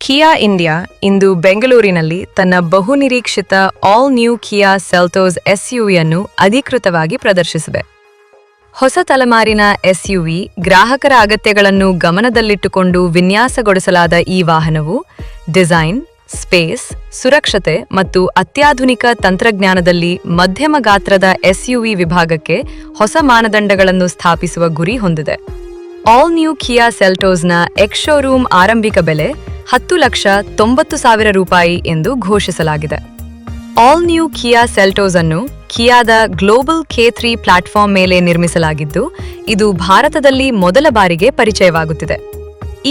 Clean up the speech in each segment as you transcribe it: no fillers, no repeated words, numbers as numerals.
ಕಿಯಾ India ಇಂದು ಬೆಂಗಳೂರಿನಲ್ಲಿ ತನ್ನ ಬಹುನಿರೀಕ್ಷಿತ ಆಲ್ ನ್ಯೂ ಕಿಯಾ ಸೆಲ್ಟೋಸ್ ಎಸ್ಯುವಿಯನ್ನು ಅಧಿಕೃತವಾಗಿ ಪ್ರದರ್ಶಿಸಿದೆ. ಹೊಸ ತಲೆಮಾರಿನ ಎಸ್ಯುವಿ ಗ್ರಾಹಕರ ಅಗತ್ಯಗಳನ್ನು ಗಮನದಲ್ಲಿಟ್ಟುಕೊಂಡು ವಿನ್ಯಾಸಗೊಳಿಸಲಾದ ಈ ವಾಹನವು ಡಿಸೈನ್, ಸ್ಪೇಸ್, ಸುರಕ್ಷತೆ ಮತ್ತು ಅತ್ಯಾಧುನಿಕ ತಂತ್ರಜ್ಞಾನದಲ್ಲಿ ಮಧ್ಯಮ ಗಾತ್ರದ ಎಸ್ಯುವಿ ವಿಭಾಗಕ್ಕೆ ಹೊಸ ಮಾನದಂಡಗಳನ್ನು ಸ್ಥಾಪಿಸುವ ಗುರಿ ಹೊಂದಿದೆ. ಆಲ್ ನ್ಯೂ ಕಿಯಾ ಸೆಲ್ಟೋಸ್ನ ಎಕ್ಸ್ ಶೋರೂಮ್ ಆರಂಭಿಕ ಬೆಲೆ 10,90,000 ರೂಪಾಯಿ ಎಂದು ಘೋಷಿಸಲಾಗಿದೆ. ಆಲ್ ನ್ಯೂ ಕಿಯಾ ಸೆಲ್ಟೋಸ್ ಅನ್ನು ಕಿಯಾದ ಗ್ಲೋಬಲ್ K3 ಪ್ಲಾಟ್ಫಾರ್ಮ್ ಮೇಲೆ ನಿರ್ಮಿಸಲಾಗಿದ್ದು, ಇದು ಭಾರತದಲ್ಲಿ ಮೊದಲ ಬಾರಿಗೆ ಪರಿಚಯವಾಗುತ್ತಿದೆ.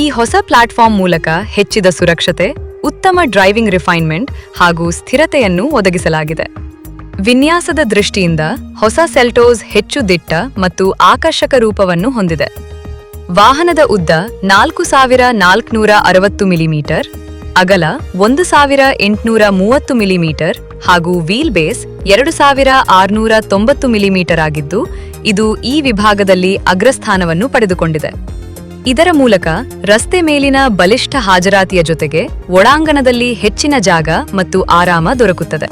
ಈ ಹೊಸ ಪ್ಲಾಟ್ಫಾರ್ಮ್ ಮೂಲಕ ಹೆಚ್ಚಿದ ಸುರಕ್ಷತೆ, ಉತ್ತಮ ಡ್ರೈವಿಂಗ್ ರಿಫೈನ್ಮೆಂಟ್ ಹಾಗೂ ಸ್ಥಿರತೆಯನ್ನು ಒದಗಿಸಲಾಗಿದೆ. ವಿನ್ಯಾಸದ ದೃಷ್ಟಿಯಿಂದ ಹೊಸ ಸೆಲ್ಟೋಸ್ ಹೆಚ್ಚು ದಿಟ್ಟ ಮತ್ತು ಆಕರ್ಷಕ ರೂಪವನ್ನು ಹೊಂದಿದೆ. ವಾಹನದ ಉದ್ದ 4,460 ಮಿಲಿಮೀಟರ್, ಅಗಲ 1,830 ಮಿಲಿಮೀಟರ್ ಹಾಗೂ ವೀಲ್ ಬೇಸ್ 2,690 ಮಿಲಿಮೀಟರ್ ಆಗಿದ್ದು, ಇದು ಈ ವಿಭಾಗದಲ್ಲಿ ಅಗ್ರಸ್ಥಾನವನ್ನು ಪಡೆದುಕೊಂಡಿದೆ. ಇದರ ಮೂಲಕ ರಸ್ತೆ ಮೇಲಿನ ಬಲಿಷ್ಠ ಹಾಜರಾತಿಯ ಜೊತೆಗೆ ಒಳಾಂಗಣದಲ್ಲಿ ಹೆಚ್ಚಿನ ಜಾಗ ಮತ್ತು ಆರಾಮ ದೊರಕುತ್ತದೆ.